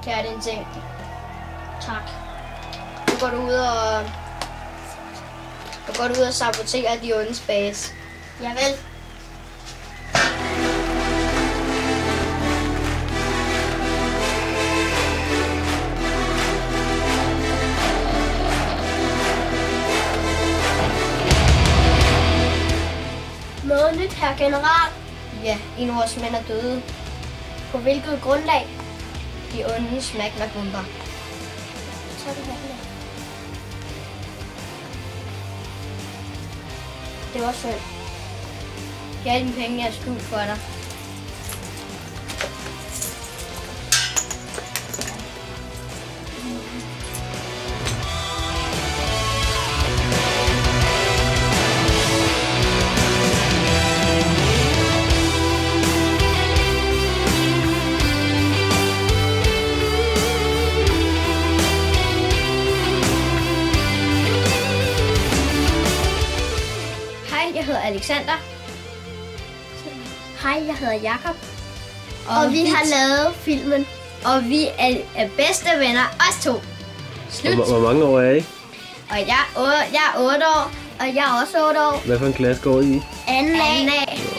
Her er din ting. Tak. Nu går du ud og saboterer de ondes base. Javel. Noget nyt, herr general. Ja, en af vores mænd er døde. På hvilket grundlag? De ondes magma-bomber. Så er det her. Det var synd. Her er dine penge, jeg har skjult for dig. Jeg hedder Alexander. Hej, jeg hedder Jakob. Og vi har lavet filmen. Og vi er bedste venner, os to. Slut. Hvor mange år er I? Og jeg er 8 år, og jeg er også 8 år. Hvad for en klasse går I i? Anden Anden A. A.